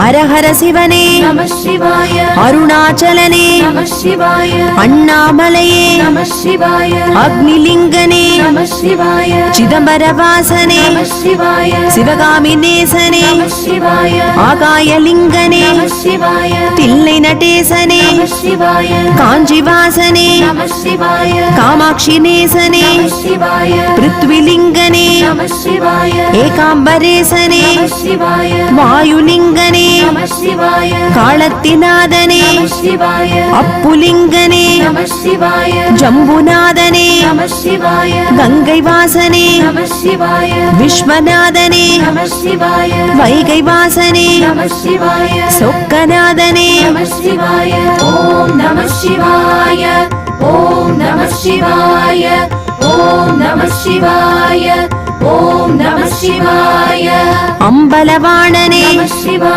ஹர ஹர சிவனே நம சிவாய. அருணாச்சலனே நம சிவாய. அண்ணாமலையே நம சிவாய. அக்னிலிங்கனே நம சிவாய. சிதம்பரவாசனே நம சிவாய. சிவகாமி நேசனே நம சிவாய. ஆகாயலிங்கனே நம சிவாய. தில்லை நடேசனே நம சிவாய. காஞ்சிவாசனே நம சிவாய. காமாட்சி நேசனே நம சிவாய. பிருத்விலிங்கனே நம சிவாய. ஏகாம்பரேசனே நம சிவாய. வாயுலிங்கனே நம சிவாய. காளத்திநாதனே நம சிவாய. அப்புலிங்கனே நம சிவாய. ஜம்புநாதனே நம சிவாய. கங்கை வாசனே நம சிவாய. விஸ்வநாதனே நம சிவாய. வைகை வாசனே நம சிவாய. சொக்கநாதனே நம சிவாய. ஓம் நம சிவாய. ஓம் நம சிவாய. ஓம் நம சிவாய. ஓம் நம சிவாய. அம்பலவாணனே நம சிவாய.